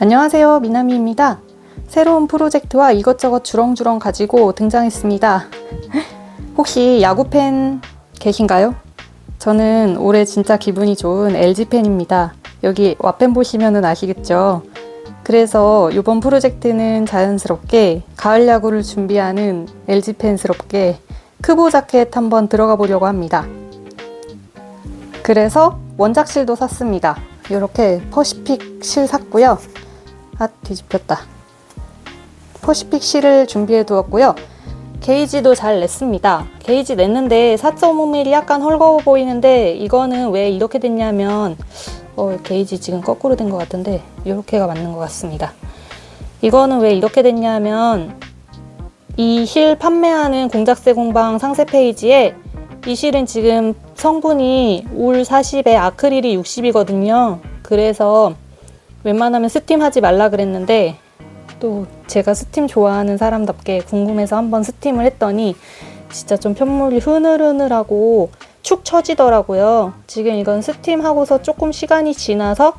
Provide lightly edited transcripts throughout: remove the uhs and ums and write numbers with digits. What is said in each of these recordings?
안녕하세요, 미나미입니다. 새로운 프로젝트와 이것저것 주렁주렁 가지고 등장했습니다. 혹시 야구 팬 계신가요? 저는 올해 진짜 기분이 좋은 LG 팬입니다. 여기 와펜 보시면 아시겠죠? 그래서 이번 프로젝트는 자연스럽게 가을 야구를 준비하는 LG 팬스럽게 크보 자켓 한번 들어가 보려고 합니다. 그래서 원작실도 샀습니다. 이렇게 퍼시픽 실 샀고요. 뒤집혔다. 퍼시픽 실을 준비해 두었고요. 게이지도 잘 냈습니다. 게이지 냈는데 4.5mm 약간 헐거워 보이는데 이거는 왜 이렇게 됐냐면 게이지 지금 거꾸로 된 것 같은데 이렇게가 맞는 것 같습니다. 이거는 왜 이렇게 됐냐면 이 실 판매하는 공작새 공방 상세 페이지에 이 실은 지금 성분이 울 40에 아크릴이 60이거든요. 그래서 웬만하면 스팀 하지 말라 그랬는데 또 제가 스팀 좋아하는 사람답게 궁금해서 한번 스팀을 했더니 진짜 좀 편물이 흐느흐느하고 축 처지더라고요. 지금 이건 스팀하고서 조금 시간이 지나서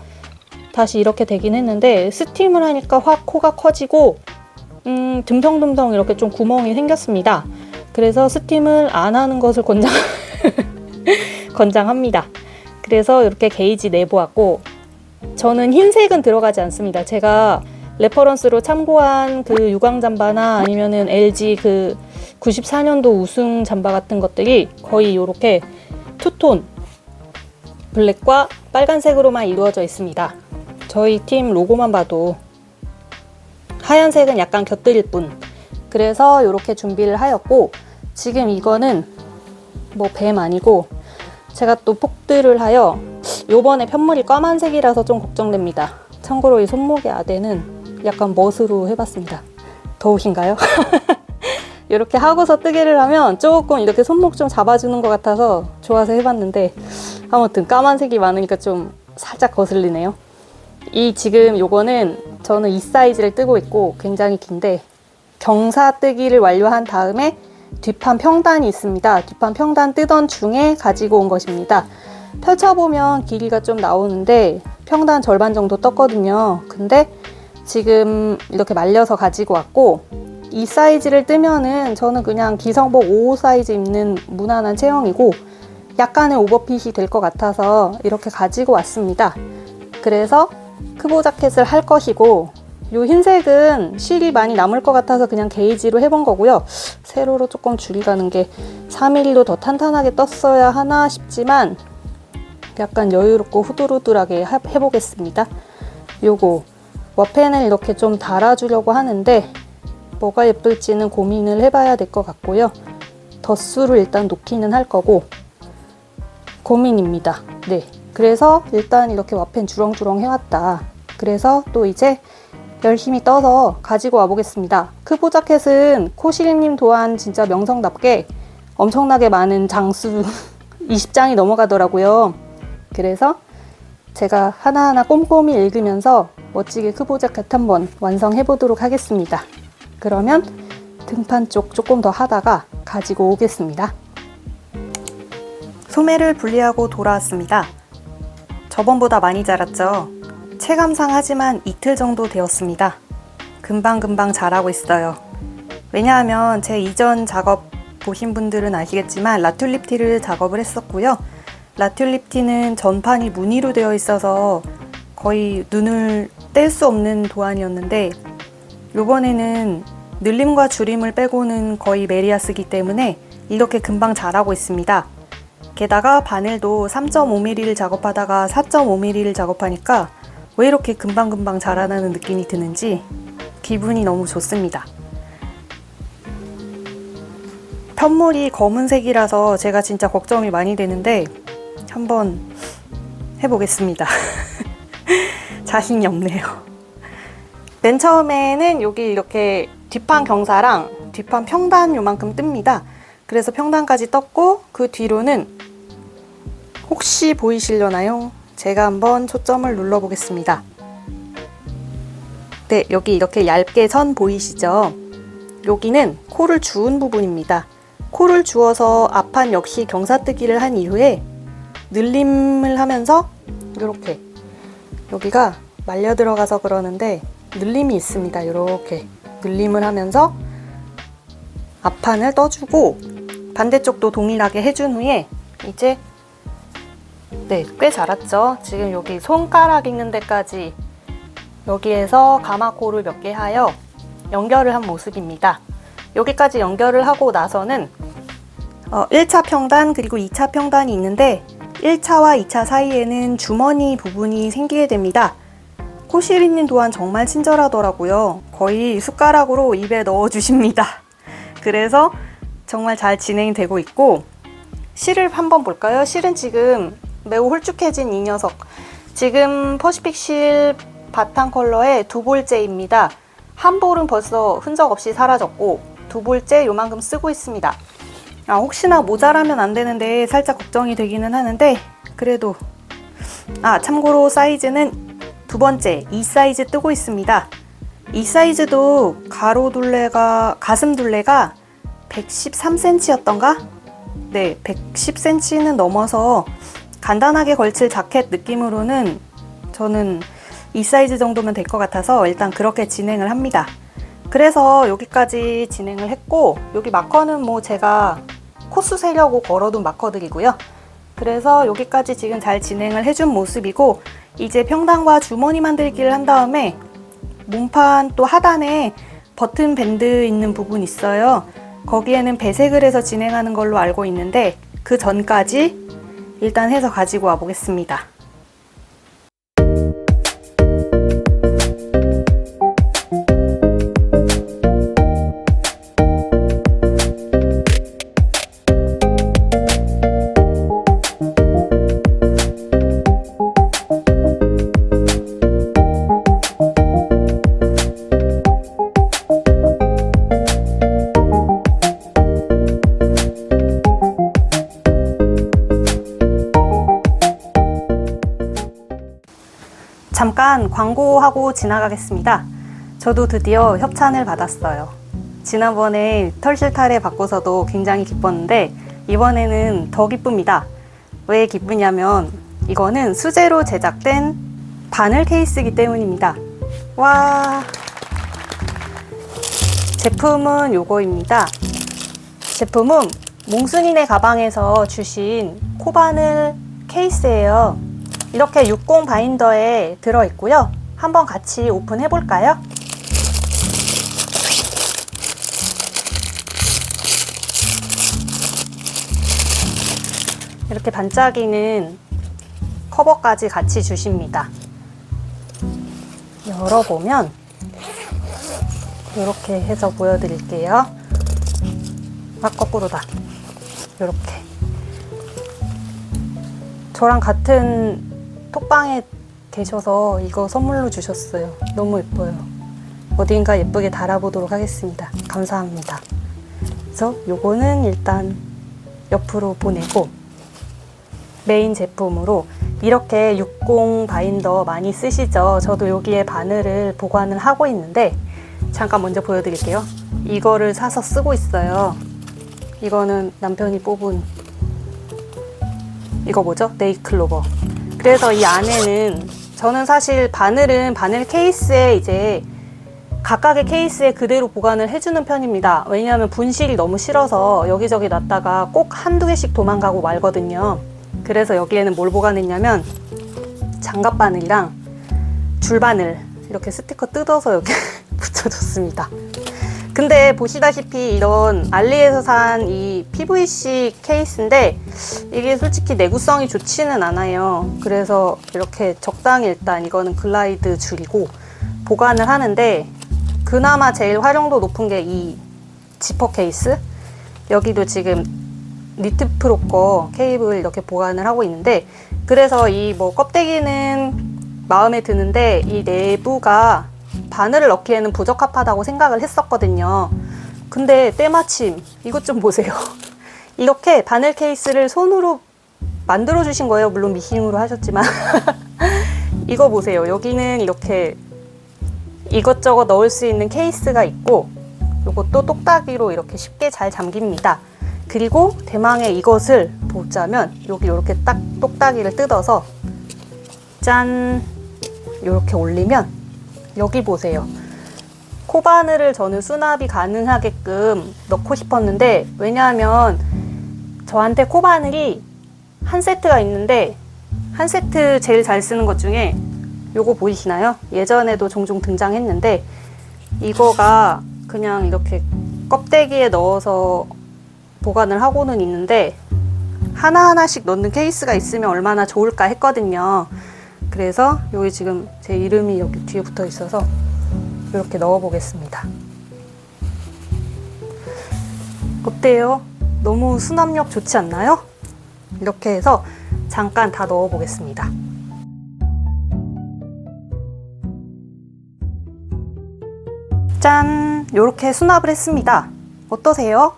다시 이렇게 되긴 했는데 스팀을 하니까 확 코가 커지고 듬성듬성 이렇게 좀 구멍이 생겼습니다. 그래서 스팀을 안 하는 것을 권장합니다. 그래서 이렇게 게이지 내보았고 저는 흰색은 들어가지 않습니다. 제가 레퍼런스로 참고한 그 유광 잠바나 아니면은 LG 그 94년도 우승 잠바 같은 것들이 거의 이렇게 투톤 블랙과 빨간색으로만 이루어져 있습니다. 저희 팀 로고만 봐도 하얀색은 약간 곁들일 뿐. 그래서 이렇게 준비를 하였고 지금 이거는 뭐 뱀 아니고 제가 또 폭들을 하여 요번에 편물이 까만색이라서 좀 걱정됩니다. 참고로 이 손목의 아대는 약간 멋으로 해봤습니다. 더우신가요? 이렇게 하고서 뜨개를 하면 조금 이렇게 손목 좀 잡아주는 것 같아서 좋아서 해봤는데 아무튼 까만색이 많으니까 좀 살짝 거슬리네요. 지금 요거는 저는 이 사이즈를 뜨고 있고 굉장히 긴데 경사 뜨기를 완료한 다음에 뒷판 평단이 있습니다. 뒷판 평단 뜨던 중에 가지고 온 것입니다. 펼쳐보면 길이가 좀 나오는데 평단 절반 정도 떴거든요. 근데 지금 이렇게 말려서 가지고 왔고 이 사이즈를 뜨면은 저는 그냥 기성복 55 사이즈 입는 무난한 체형이고 약간의 오버핏이 될 것 같아서 이렇게 가지고 왔습니다. 그래서 크보 자켓을 할 것이고 요 흰색은 실이 많이 남을 것 같아서 그냥 게이지로 해본 거고요. 세로로 조금 줄이 가는 게 4mm로 더 탄탄하게 떴어야 하나 싶지만 약간 여유롭고 후들후들하게 해보겠습니다. 요거 와펜을 이렇게 좀 달아주려고 하는데 뭐가 예쁠지는 고민을 해봐야 될 것 같고요. 덧수를 일단 놓기는 할 거고 고민입니다. 네, 그래서 일단 이렇게 와펜 주렁주렁 해왔다. 그래서 또 이제 열심히 떠서 가지고 와보겠습니다. 크보 자켓은 코시리님 또한 진짜 명성답게 엄청나게 많은 장수 20장이 넘어가더라고요. 그래서 제가 하나하나 꼼꼼히 읽으면서 멋지게 크보 자켓 한번 완성해 보도록 하겠습니다. 그러면 등판 쪽 조금 더 하다가 가지고 오겠습니다. 소매를 분리하고 돌아왔습니다. 저번보다 많이 자랐죠? 체감상 하지만 이틀 정도 되었습니다. 금방금방 자라고 있어요. 왜냐하면 제 이전 작업 보신 분들은 아시겠지만 라튤립 티를 작업을 했었고요. 라튤립 티는 전판이 무늬로 되어 있어서 거의 눈을 뗄 수 없는 도안이었는데 요번에는 늘림과 주림을 빼고는 거의 메리아스기 때문에 이렇게 금방 자라고 있습니다. 게다가 바늘도 3.5mm를 작업하다가 4.5mm를 작업하니까 왜 이렇게 금방금방 자라나는 느낌이 드는지 기분이 너무 좋습니다. 편물이 검은색이라서 제가 진짜 걱정이 많이 되는데 한번 해보겠습니다. 자신이 없네요. 맨 처음에는 여기 이렇게 뒷판 경사랑 뒷판 평단 요만큼 뜹니다. 그래서 평단까지 떴고 그 뒤로는 혹시 보이시려나요? 제가 한번 초점을 눌러 보겠습니다. 네, 여기 이렇게 얇게 선 보이시죠? 여기는 코를 주운 부분입니다. 코를 주어서 앞판 역시 경사뜨기를 한 이후에 늘림을 하면서 이렇게 여기가 말려 들어가서 그러는데 늘림이 있습니다. 이렇게 늘림을 하면서 앞판을 떠주고 반대쪽도 동일하게 해준 후에 이제 네, 꽤 자랐죠? 지금 여기 손가락 있는 데까지 여기에서 가마코를 몇 개 하여 연결을 한 모습입니다. 여기까지 연결을 하고 나서는 1차 평단 그리고 2차 평단이 있는데 1차와 2차 사이에는 주머니 부분이 생기게 됩니다. 코시리님 또한 정말 친절하더라고요. 거의 숟가락으로 입에 넣어 주십니다. 그래서 정말 잘 진행되고 있고, 실을 한번 볼까요? 실은 지금 매우 홀쭉해진 이 녀석, 지금 퍼시픽 실 바탕 컬러의 두 볼째입니다. 한 볼은 벌써 흔적 없이 사라졌고 두 볼째 요만큼 쓰고 있습니다. 혹시나 모자라면 안 되는데 살짝 걱정이 되기는 하는데, 그래도 참고로 사이즈는 두 번째 이 사이즈 뜨고 있습니다. 이 사이즈도 가슴 둘레가 113cm였던가? 네, 110cm는 넘어서 간단하게 걸칠 자켓 느낌으로는 저는 이 사이즈 정도면 될 것 같아서 일단 그렇게 진행을 합니다. 그래서 여기까지 진행을 했고, 여기 마커는 뭐 제가 코수 세려고 걸어둔 마커들이고요. 그래서 여기까지 지금 잘 진행을 해준 모습이고, 이제 평단과 주머니 만들기를 한 다음에 몸판 또 하단에 버튼 밴드 있는 부분 있어요. 거기에는 배색을 해서 진행하는 걸로 알고 있는데 그 전까지 일단 해서 가지고 와 보겠습니다. 잠깐 광고하고 지나가겠습니다. 저도 드디어 협찬을 받았어요. 지난번에 털실타래 받고서도 굉장히 기뻤는데 이번에는 더 기쁩니다. 왜 기쁘냐면 이거는 수제로 제작된 바늘 케이스이기 때문입니다. 와, 제품은 요거입니다. 제품은 몽순이네 가방에서 주신 코바늘 케이스예요. 이렇게 60 바인더에 들어있고요. 한번 같이 오픈해 볼까요? 이렇게 반짝이는 커버까지 같이 주십니다. 열어보면 이렇게 해서 보여드릴게요. 거꾸로다. 이렇게 저랑 같은 톡방에 계셔서 이거 선물로 주셨어요. 너무 예뻐요. 어딘가 예쁘게 달아보도록 하겠습니다. 감사합니다. 그래서 요거는 일단 옆으로 보내고, 메인 제품으로 이렇게 60 바인더 많이 쓰시죠? 저도 여기에 바늘을 보관을 하고 있는데 잠깐 먼저 보여드릴게요. 이거를 사서 쓰고 있어요. 이거는 남편이 뽑은 이거 뭐죠? 네일클로버. 그래서 이 안에는 저는 사실 바늘은 바늘 케이스에 이제 각각의 케이스에 그대로 보관을 해주는 편입니다. 왜냐하면 분실이 너무 싫어서 여기저기 놨다가 꼭 한두 개씩 도망가고 말거든요. 그래서 여기에는 뭘 보관했냐면 장갑 바늘이랑 줄 바늘 이렇게 스티커 뜯어서 여기 붙여줬습니다. 근데 보시다시피 이런 알리에서 산 이 PVC 케이스인데 이게 솔직히 내구성이 좋지는 않아요. 그래서 이렇게 적당히 일단 이거는 글라이드 줄이고 보관을 하는데, 그나마 제일 활용도 높은 게 이 지퍼 케이스. 여기도 지금 니트 프로 거 케이블 이렇게 보관을 하고 있는데, 그래서 이 뭐 껍데기는 마음에 드는데 이 내부가 바늘을 넣기에는 부적합하다고 생각을 했었거든요. 근데 때마침 이것 좀 보세요. 이렇게 바늘 케이스를 손으로 만들어 주신 거예요. 물론 미싱으로 하셨지만 이거 보세요. 여기는 이렇게 이것저것 넣을 수 있는 케이스가 있고, 이것도 똑딱이로 이렇게 쉽게 잘 잠깁니다. 그리고 대망의 이것을 보자면, 여기 이렇게 딱 똑딱이를 뜯어서 짠 이렇게 올리면, 여기 보세요. 코바늘을 저는 수납이 가능하게끔 넣고 싶었는데, 왜냐하면 저한테 코바늘이 한 세트가 있는데, 한 세트 제일 잘 쓰는 것 중에 요거 보이시나요? 예전에도 종종 등장했는데, 이거가 그냥 이렇게 껍데기에 넣어서 보관을 하고는 있는데, 하나하나씩 넣는 케이스가 있으면 얼마나 좋을까 했거든요. 그래서 여기 지금 제 이름이 여기 뒤에 붙어 있어서 이렇게 넣어 보겠습니다. 어때요? 너무 수납력 좋지 않나요? 이렇게 해서 잠깐 다 넣어 보겠습니다. 짠! 이렇게 수납을 했습니다. 어떠세요?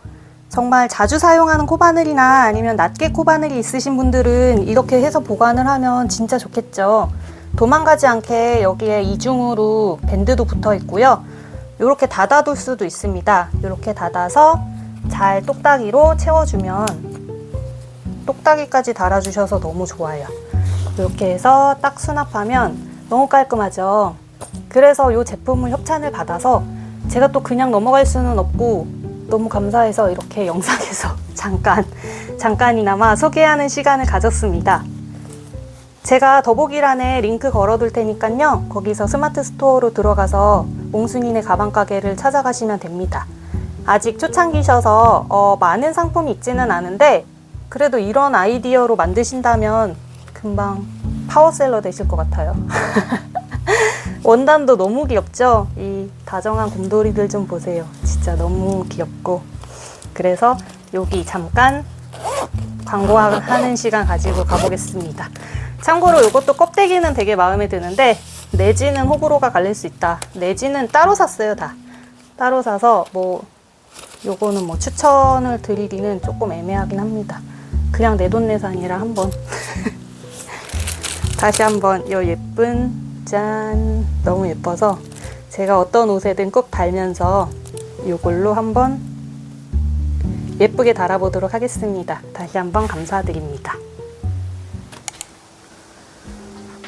정말 자주 사용하는 코바늘이나 아니면 낱개 코바늘이 있으신 분들은 이렇게 해서 보관을 하면 진짜 좋겠죠. 도망가지 않게 여기에 이중으로 밴드도 붙어 있고요. 이렇게 닫아둘 수도 있습니다. 이렇게 닫아서 잘 똑딱이로 채워주면, 똑딱이까지 달아주셔서 너무 좋아요. 이렇게 해서 딱 수납하면 너무 깔끔하죠. 그래서 이 제품을 협찬을 받아서 제가 또 그냥 넘어갈 수는 없고, 너무 감사해서 이렇게 영상에서 잠깐이나마 소개하는 시간을 가졌습니다. 제가 더보기란에 링크 걸어둘 테니까요. 거기서 스마트 스토어로 들어가서 몽순이네 가방 가게를 찾아가시면 됩니다. 아직 초창기셔서 많은 상품이 있지는 않은데, 그래도 이런 아이디어로 만드신다면 금방 파워셀러 되실 것 같아요. 원단도 너무 귀엽죠? 이 다정한 곰돌이들 좀 보세요. 진짜 너무 귀엽고. 그래서 여기 잠깐 광고하는 시간 가지고 가보겠습니다. 참고로 이것도 껍데기는 되게 마음에 드는데, 내지는 호불호가 갈릴 수 있다. 내지는 따로 샀어요, 다. 따로 사서 뭐 요거는 뭐 추천을 드리기는 조금 애매하긴 합니다. 그냥 내돈내산이라 한번 다시 한번 요 예쁜, 짠, 너무 예뻐서 제가 어떤 옷에든 꼭 달면서 이걸로 한번 예쁘게 달아보도록 하겠습니다. 다시 한번 감사드립니다.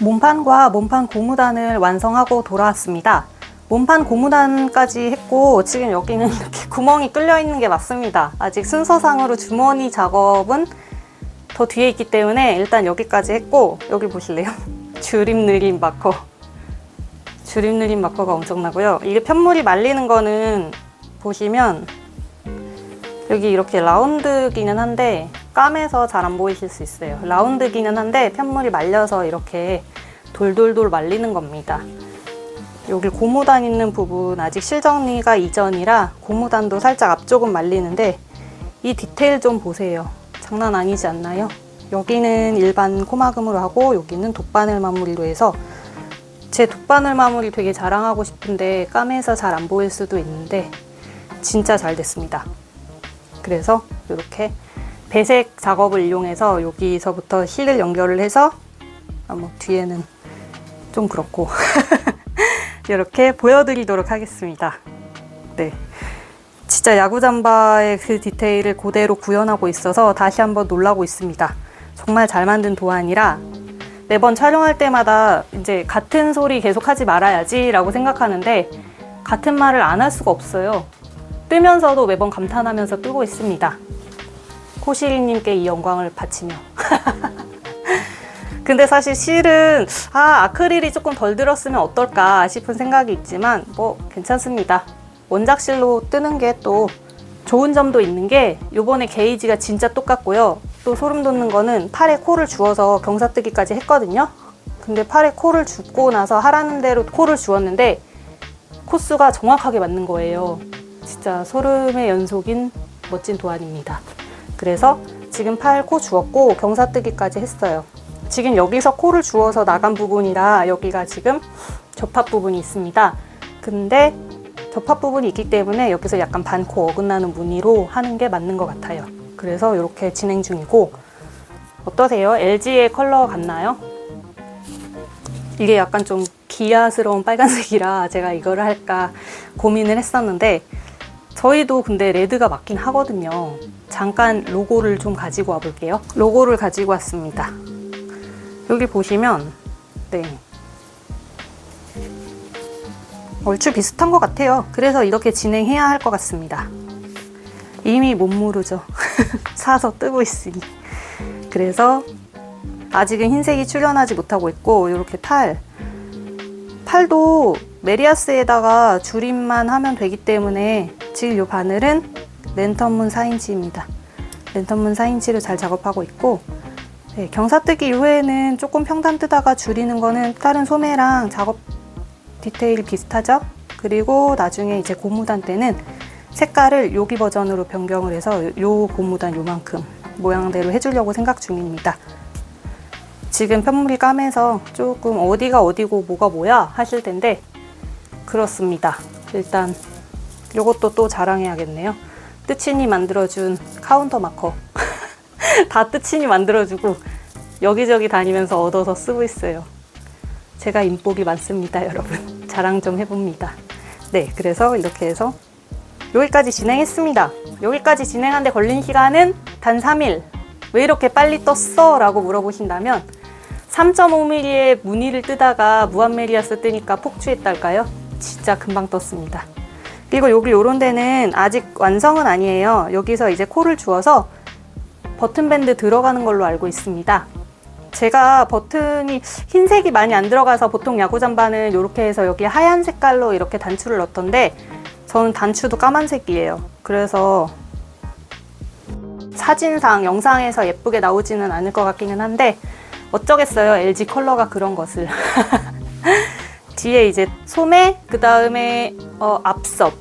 몸판과 몸판 고무단을 완성하고 돌아왔습니다. 몸판 고무단까지 했고, 지금 여기는 이렇게 구멍이 뚫려 있는 게 맞습니다. 아직 순서상으로 주머니 작업은 더 뒤에 있기 때문에 일단 여기까지 했고, 여기 보실래요? 주림 느림 마커. 주림 느림 마커가 엄청나고요. 이게 편물이 말리는 거는 보시면 여기 이렇게 라운드기는 한데, 까매서 잘 안 보이실 수 있어요. 라운드기는 한데 편물이 말려서 이렇게 돌돌돌 말리는 겁니다. 여기 고무단 있는 부분 아직 실정리가 이전이라 고무단도 살짝 앞쪽은 말리는데, 이 디테일 좀 보세요. 장난 아니지 않나요? 여기는 일반 코마금으로 하고 여기는 돗바늘 마무리로 해서, 제 돗바늘 마무리 되게 자랑하고 싶은데 까매서 잘 안 보일 수도 있는데 진짜 잘 됐습니다. 그래서 이렇게 배색 작업을 이용해서 여기서부터 실을 연결을 해서, 뭐 뒤에는 좀 그렇고 이렇게 보여드리도록 하겠습니다. 네, 진짜 야구 잠바의 그 디테일을 그대로 구현하고 있어서 다시 한번 놀라고 있습니다. 정말 잘 만든 도안이라 매번 촬영할 때마다 이제 같은 소리 계속 하지 말아야지 라고 생각하는데, 같은 말을 안 할 수가 없어요. 뜨면서도 매번 감탄하면서 뜨고 있습니다. 코시리님께 이 영광을 바치며 근데 사실 실은 아크릴이 조금 덜 들었으면 어떨까 싶은 생각이 있지만 뭐 괜찮습니다. 원작실로 뜨는 게 또 좋은 점도 있는 게, 요번에 게이지가 진짜 똑같고요. 또 소름 돋는 거는 팔에 코를 주어서 경사뜨기까지 했거든요. 근데 팔에 코를 줍고 나서 하라는 대로 코를 주었는데 코수가 정확하게 맞는 거예요. 진짜 소름의 연속인 멋진 도안입니다. 그래서 지금 팔 코 주었고 경사뜨기까지 했어요. 지금 여기서 코를 주어서 나간 부분이라 여기가 지금 접합 부분이 있습니다. 근데 접합 부분이 있기 때문에 여기서 약간 반코 어긋나는 무늬로 하는 게 맞는 것 같아요. 그래서 이렇게 진행 중이고, 어떠세요? LG의 컬러 같나요? 이게 약간 좀 기아스러운 빨간색이라 제가 이거를 할까 고민을 했었는데, 저희도 근데 레드가 맞긴 하거든요. 잠깐 로고를 좀 가지고 와 볼게요. 로고를 가지고 왔습니다. 여기 보시면 네, 얼추 비슷한 것 같아요. 그래서 이렇게 진행해야 할 것 같습니다. 이미 못 모르죠. 사서 뜨고 있으니. 그래서 아직은 흰색이 출현하지 못하고 있고, 이렇게 팔도 메리아스에다가 줄임만 하면 되기 때문에 지금 이 바늘은 랜턴문 4인치입니다. 랜턴문 4인치로 잘 작업하고 있고, 네, 경사뜨기 이후에는 조금 평단 뜨다가 줄이는 거는 다른 소매랑 작업 디테일이 비슷하죠? 그리고 나중에 이제 고무단 때는 색깔을 여기 버전으로 변경을 해서 요 고무단 요만큼 모양대로 해주려고 생각 중입니다. 지금 편물이 까매서 조금 어디가 어디고 뭐가 뭐야 하실 텐데, 그렇습니다. 일단 요것도 또 자랑해야겠네요. 뜨친이 만들어준 카운터 마커. 다 뜨친이 만들어주고 여기저기 다니면서 얻어서 쓰고 있어요. 제가 인복이 많습니다, 여러분. 자랑 좀 해봅니다. 네, 그래서 이렇게 해서 여기까지 진행했습니다. 여기까지 진행하는데 걸린 시간은 단 3일. 왜 이렇게 빨리 떴어? 라고 물어보신다면 3.5mm의 무늬를 뜨다가 무한메리아스 뜨니까 폭주했달까요? 진짜 금방 떴습니다. 그리고 여기 요런 데는 아직 완성은 아니에요. 여기서 이제 코를 주어서 버튼밴드 들어가는 걸로 알고 있습니다. 제가 버튼이 흰색이 많이 안 들어가서 보통 야구 잠바는 이렇게 해서 여기 하얀 색깔로 이렇게 단추를 넣던데, 저는 단추도 까만색이에요. 그래서 사진상, 영상에서 예쁘게 나오지는 않을 것 같기는 한데 어쩌겠어요. LG 컬러가 그런 것을. 뒤에 이제 소매, 그 다음에 앞섭,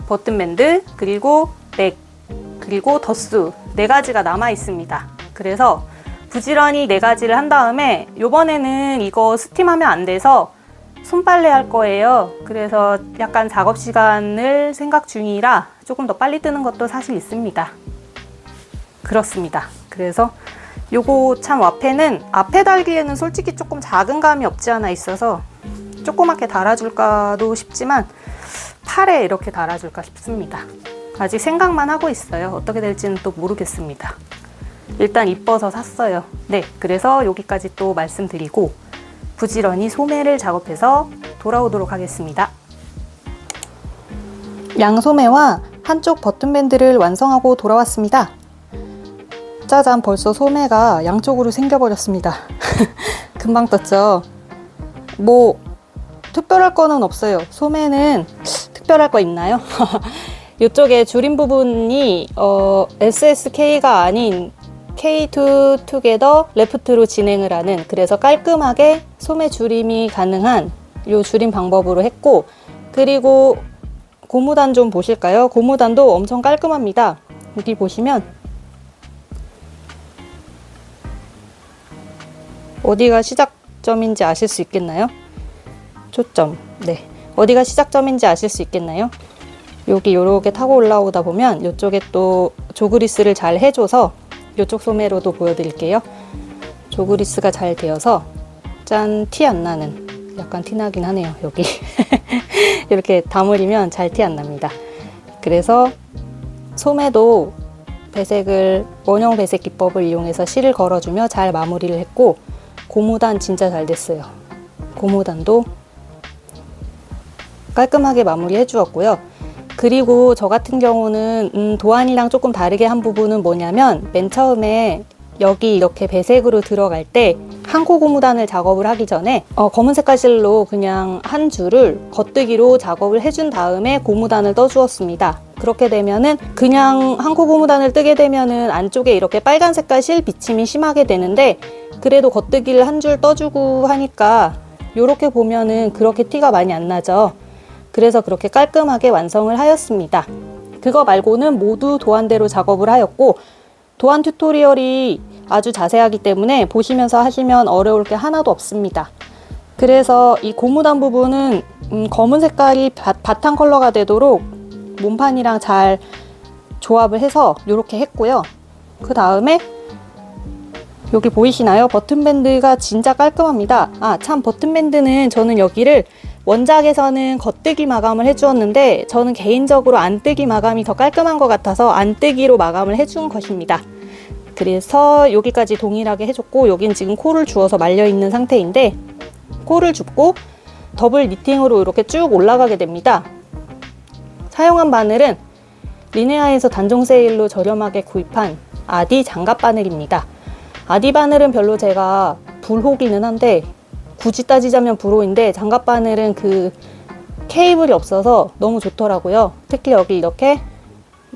버튼밴드, 그리고 넥, 그리고 덧수 4가지가 남아 있습니다. 그래서 부지런히 4가지를 한 다음에 요번에는 이거 스팀하면 안 돼서 손빨래 할 거예요. 그래서 약간 작업 시간을 생각 중이라 조금 더 빨리 뜨는 것도 사실 있습니다. 그렇습니다. 그래서 요거 참 와페는 앞에 달기에는 솔직히 조금 작은 감이 없지 않아 있어서 조그맣게 달아줄까도 싶지만 팔에 이렇게 달아줄까 싶습니다. 아직 생각만 하고 있어요. 어떻게 될지는 또 모르겠습니다. 일단 이뻐서 샀어요. 네, 그래서 여기까지 또 말씀드리고 부지런히 소매를 작업해서 돌아오도록 하겠습니다. 양소매와 한쪽 버튼밴드를 완성하고 돌아왔습니다. 짜잔, 벌써 소매가 양쪽으로 생겨버렸습니다. 금방 떴죠? 뭐 특별할 거는 없어요. 소매는 특별할 거 있나요? 이쪽에 줄임 부분이 SSK가 아닌 K2 투게더 레프트로 진행을 하는, 그래서 깔끔하게 소매 줄임이 가능한 이 줄임 방법으로 했고, 그리고 고무단 좀 보실까요? 고무단도 엄청 깔끔합니다. 여기 보시면 어디가 시작점인지 아실 수 있겠나요? 초점. 네. 어디가 시작점인지 아실 수 있겠나요? 여기 이렇게 타고 올라오다 보면 이쪽에 또 조그리스를 잘 해줘서, 이쪽 소매로도 보여드릴게요. 조그리스가 잘 되어서 짠, 티 안 나는, 약간 티 나긴 하네요. 여기 이렇게 다물이면 잘 티 안 납니다. 그래서 소매도 배색을, 원형 배색 기법을 이용해서 실을 걸어주며 잘 마무리를 했고, 고무단 진짜 잘 됐어요. 고무단도 깔끔하게 마무리해 주었고요. 그리고 저 같은 경우는 도안이랑 조금 다르게 한 부분은 뭐냐면, 맨 처음에 여기 이렇게 배색으로 들어갈 때 한코 고무단을 작업을 하기 전에 검은 색깔 실로 그냥 한 줄을 겉뜨기로 작업을 해준 다음에 고무단을 떠주었습니다. 그렇게 되면은 그냥 한코 고무단을 뜨게 되면은 안쪽에 이렇게 빨간 색깔 실 비침이 심하게 되는데, 그래도 겉뜨기를 한 줄 떠주고 하니까 이렇게 보면은 그렇게 티가 많이 안 나죠. 그래서 그렇게 깔끔하게 완성을 하였습니다. 그거 말고는 모두 도안대로 작업을 하였고, 도안 튜토리얼이 아주 자세하기 때문에 보시면서 하시면 어려울 게 하나도 없습니다. 그래서 이 고무단 부분은 검은 색깔이 바탕 컬러가 되도록 몸판이랑 잘 조합을 해서 이렇게 했고요. 그 다음에 여기 보이시나요? 버튼밴드가 진짜 깔끔합니다. 아, 참, 버튼밴드는 저는 여기를 원작에서는 겉뜨기 마감을 해주었는데 저는 개인적으로 안뜨기 마감이 더 깔끔한 것 같아서 안뜨기로 마감을 해준 것입니다. 그래서 여기까지 동일하게 해줬고, 여긴 지금 코를 주워서 말려있는 상태인데, 코를 줍고 더블 니팅으로 이렇게 쭉 올라가게 됩니다. 사용한 바늘은 리네아에서 단종 세일로 저렴하게 구입한 아디 장갑 바늘입니다. 아디 바늘은 별로 제가 불호기는 한데, 굳이 따지자면 불호인데, 장갑 바늘은 그 케이블이 없어서 너무 좋더라고요. 특히 여기 이렇게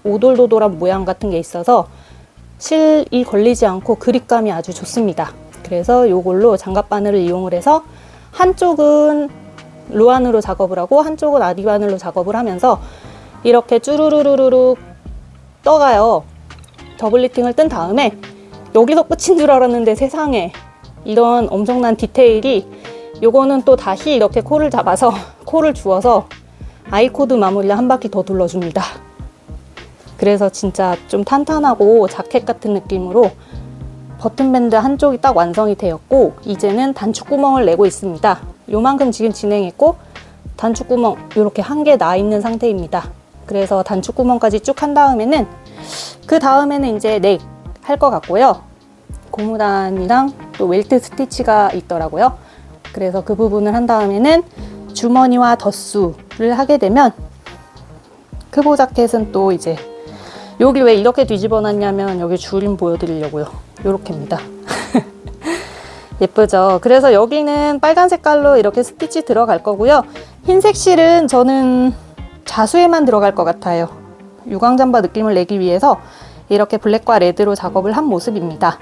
오돌도돌한 모양 같은 게 있어서 실이 걸리지 않고 그립감이 아주 좋습니다. 그래서 이걸로 장갑 바늘을 이용을 해서 한쪽은 로안으로 작업을 하고 한쪽은 아디 바늘로 작업을 하면서 이렇게 쭈루루루루 떠가요. 더블 리팅을 뜬 다음에 여기서 끝인 줄 알았는데 세상에 이런 엄청난 디테일이, 요거는 또 다시 이렇게 코를 잡아서 코를 주워서 아이코드 마무리를 한 바퀴 더 둘러줍니다. 그래서 진짜 좀 탄탄하고 자켓 같은 느낌으로 버튼밴드 한쪽이 딱 완성이 되었고, 이제는 단축구멍을 내고 있습니다. 요만큼 지금 진행했고 단축구멍 이렇게 한 개 나 있는 상태입니다. 그래서 단축구멍까지 쭉 한 다음에는 이제 넥 할 것 같고요. 고무단이랑 또 웰트 스티치가 있더라고요. 그래서 그 부분을 한 다음에는 주머니와 덧수를 하게 되면, 크보 자켓은 또 이제 여기 왜 이렇게 뒤집어 놨냐면 여기 줄임 보여드리려고요. 요렇게입니다. 예쁘죠? 그래서 여기는 빨간 색깔로 이렇게 스티치 들어갈 거고요. 흰색 실은 저는 자수에만 들어갈 것 같아요. 유광잠바 느낌을 내기 위해서 이렇게 블랙과 레드로 작업을 한 모습입니다.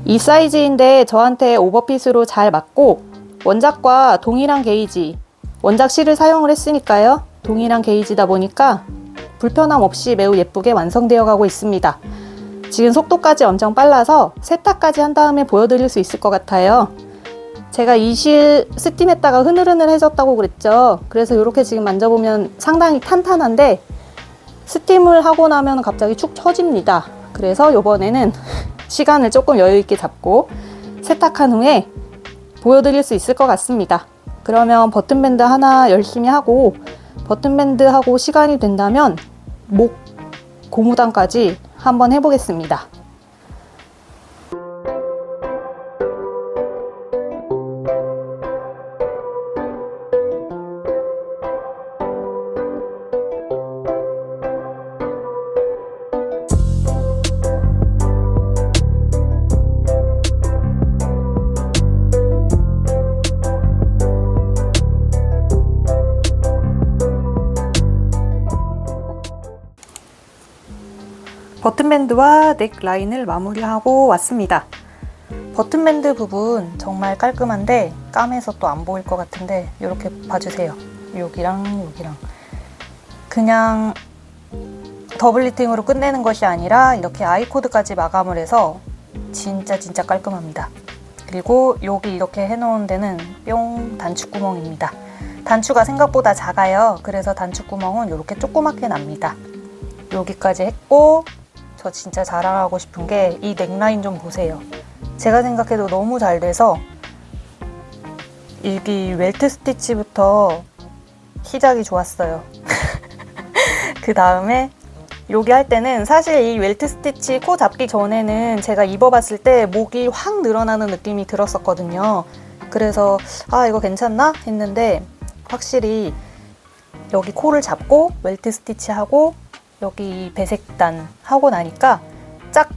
이 사이즈인데 저한테 오버핏으로 잘 맞고, 원작과 동일한 게이지, 원작 실을 사용을 했으니까요. 동일한 게이지다 보니까 불편함 없이 매우 예쁘게 완성되어 가고 있습니다. 지금 속도까지 엄청 빨라서 세탁까지 한 다음에 보여드릴 수 있을 것 같아요. 제가 이 실 스팀했다가 흐느흐느해졌다고 그랬죠. 그래서 이렇게 지금 만져보면 상당히 탄탄한데 스팀을 하고 나면 갑자기 축 처집니다. 그래서 이번에는 시간을 조금 여유 있게 잡고 세탁한 후에 보여드릴 수 있을 것 같습니다. 그러면 버튼밴드 하나 열심히 하고, 버튼밴드 하고 시간이 된다면 목 고무단까지 한번 해보겠습니다. 버튼밴드와 넥 라인을 마무리하고 왔습니다. 버튼밴드 부분 정말 깔끔한데 까매서 또 안 보일 것 같은데 이렇게 봐주세요. 여기랑 여기랑 그냥 더블 리팅으로 끝내는 것이 아니라 이렇게 아이코드까지 마감을 해서 진짜 깔끔합니다. 그리고 여기 이렇게 해놓은 데는 뿅 단축구멍입니다. 단추가 생각보다 작아요. 그래서 단축구멍은 이렇게 조그맣게 납니다. 여기까지 했고, 저 진짜 자랑하고 싶은 게 이 넥라인 좀 보세요. 제가 생각해도 너무 잘 돼서 여기 웰트 스티치부터 시작이 좋았어요. 그 다음에 여기 할 때는 사실 이 웰트 스티치 코 잡기 전에는 제가 입어봤을 때 목이 확 늘어나는 느낌이 들었었거든요. 그래서 아, 이거 괜찮나? 했는데 확실히 여기 코를 잡고 웰트 스티치 하고 여기 배색단 하고 나니까 쫙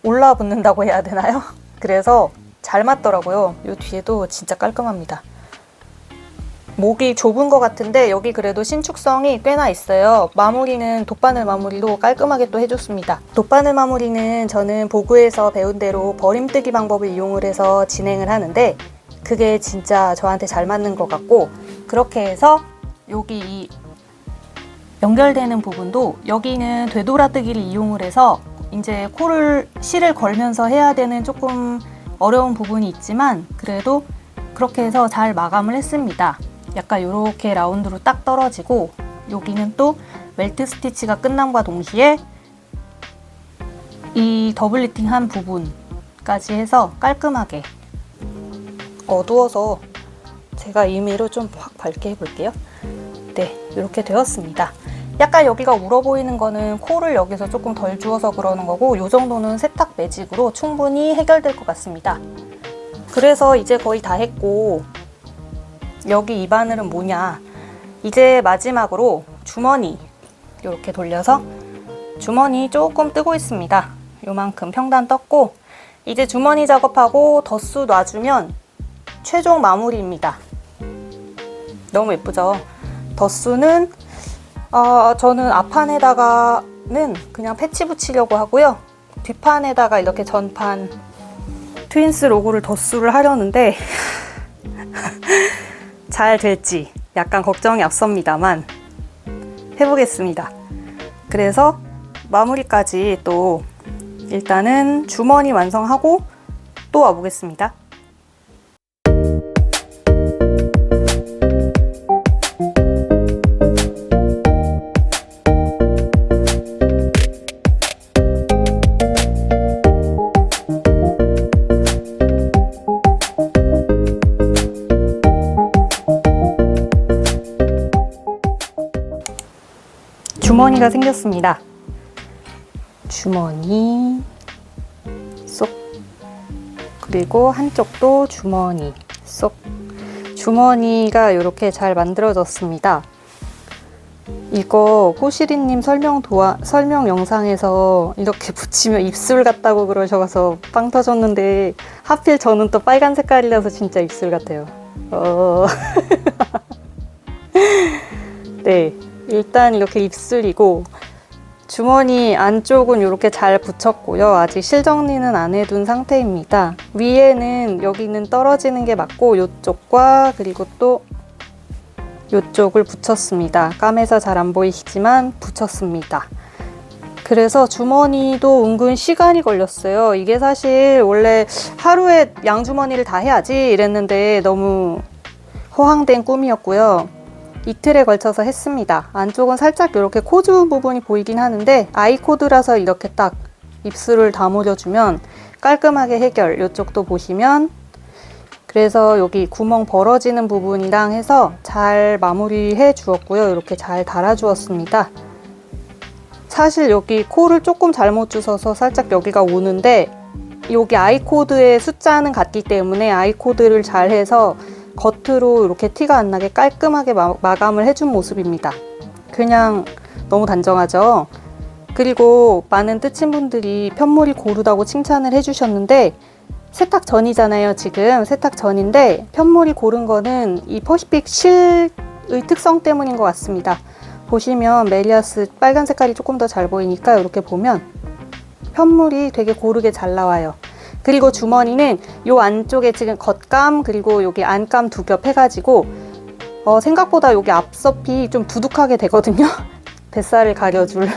올라붙는다고 해야 되나요? 그래서 잘 맞더라고요. 이 뒤에도 진짜 깔끔합니다. 목이 좁은 것 같은데 여기 그래도 신축성이 꽤나 있어요. 마무리는 돗바늘 마무리로 깔끔하게 또 해줬습니다. 돗바늘 마무리는 저는 보그에서 배운 대로 버림뜨기 방법을 이용을 해서 진행을 하는데 그게 진짜 저한테 잘 맞는 것 같고, 그렇게 해서 여기 이 연결되는 부분도 여기는 되돌아뜨기를 이용을 해서 이제 실을 걸면서 해야 되는 조금 어려운 부분이 있지만 그래도 그렇게 해서 잘 마감을 했습니다. 약간 이렇게 라운드로 딱 떨어지고 여기는 또 멜트 스티치가 끝남과 동시에 이 더블 리팅한 부분까지 해서 깔끔하게 어두워서 제가 임의로 좀 확 밝게 해볼게요. 네, 이렇게 되었습니다. 약간 여기가 울어 보이는 거는 코를 여기서 조금 덜 주어서 그러는 거고 이 정도는 세탁 매직으로 충분히 해결될 것 같습니다. 그래서 이제 거의 다 했고 여기 이 바늘은 뭐냐, 이제 마지막으로 주머니 이렇게 돌려서 주머니 조금 뜨고 있습니다. 요만큼 평단 떴고 이제 주머니 작업하고 덧수 놔주면 최종 마무리입니다. 너무 예쁘죠? 덧수는 저는 앞판에다가는 그냥 패치 붙이려고 하고요. 뒷판에다가 이렇게 전판 트윈스 로고를 덧수를 하려는데 잘 될지 약간 걱정이 앞섭니다만 해보겠습니다. 그래서 마무리까지 또 일단은 주머니 완성하고 또 와보겠습니다. 주머니가 생겼습니다. 주머니 쏙, 그리고 한쪽도 주머니 쏙. 주머니가 이렇게 잘 만들어졌습니다. 이거 호시리님 설명 영상에서 이렇게 붙이면 입술 같다고 그러셔서 빵 터졌는데 하필 저는 또 빨간 색깔이라서 진짜 입술 같아요. 네, 일단 이렇게 입술이고 주머니 안쪽은 이렇게 잘 붙였고요. 아직 실정리는 안 해둔 상태입니다. 위에는 여기는 떨어지는 게 맞고 이쪽과 그리고 또 이쪽을 붙였습니다. 까매서 잘 안 보이시지만 붙였습니다. 그래서 주머니도 은근 시간이 걸렸어요. 이게 사실 원래 하루에 양주머니를 다 해야지 이랬는데 너무 허황된 꿈이었고요. 이틀에 걸쳐서 했습니다. 안쪽은 살짝 이렇게 코 주은 부분이 보이긴 하는데 아이 코드라서 이렇게 딱 입술을 다물어주면 깔끔하게 해결. 이쪽도 보시면 그래서 여기 구멍 벌어지는 부분이랑 해서 잘 마무리해 주었고요. 이렇게 잘 달아 주었습니다. 사실 여기 코를 조금 잘못 주셔서 살짝 여기가 우는데 여기 아이 코드의 숫자는 같기 때문에 아이 코드를 잘 해서 겉으로 이렇게 티가 안 나게 깔끔하게 마감을 해준 모습입니다. 그냥 너무 단정하죠? 그리고 많은 뜨친 분들이 편물이 고르다고 칭찬을 해주셨는데 세탁 전이잖아요. 지금 세탁 전인데 편물이 고른 거는 이 퍼시픽 실의 특성 때문인 것 같습니다. 보시면 메리아스 빨간 색깔이 조금 더 잘 보이니까 이렇게 보면 편물이 되게 고르게 잘 나와요. 그리고 주머니는 요 안쪽에 지금 겉감 그리고 여기 안감 두 겹 해가지고 생각보다 여기 앞섭이 좀 두둑하게 되거든요. 뱃살을 가려줄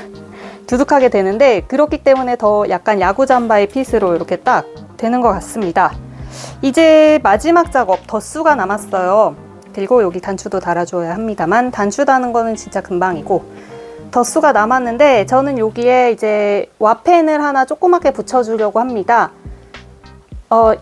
두둑하게 되는데 그렇기 때문에 더 약간 야구 잠바의 핏으로 이렇게 딱 되는 것 같습니다. 이제 마지막 작업 덧수가 남았어요. 그리고 여기 단추도 달아줘야 합니다만 단추 다는 거는 진짜 금방이고 덧수가 남았는데 저는 여기에 이제 와펜을 하나 조그맣게 붙여주려고 합니다.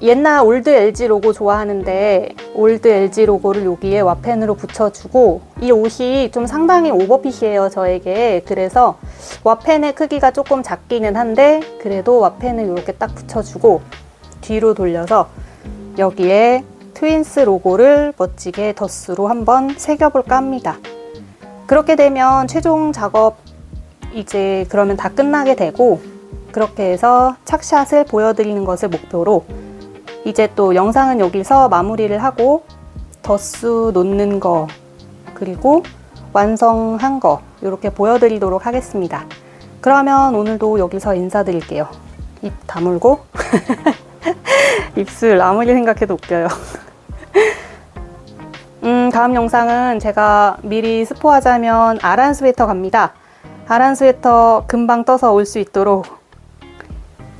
옛날 올드 LG 로고 좋아하는데 올드 LG 로고를 여기에 와펜으로 붙여주고 이 옷이 좀 상당히 오버핏이에요 저에게. 그래서 와펜의 크기가 조금 작기는 한데 그래도 와펜을 이렇게 딱 붙여주고 뒤로 돌려서 여기에 트윈스 로고를 멋지게 덧수로 한번 새겨볼까 합니다. 그렇게 되면 최종 작업 이제 그러면 다 끝나게 되고 그렇게 해서 착샷을 보여드리는 것을 목표로 이제 또 영상은 여기서 마무리를 하고 덧수 놓는 거 그리고 완성한 거 이렇게 보여드리도록 하겠습니다. 그러면 오늘도 여기서 인사드릴게요. 입 다물고 입술 아무리 생각해도 웃겨요. 다음 영상은 제가 미리 스포하자면 아란 스웨터 갑니다. 아란 스웨터 금방 떠서 올 수 있도록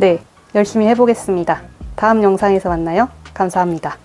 네, 열심히 해보겠습니다. 다음 영상에서 만나요. 감사합니다.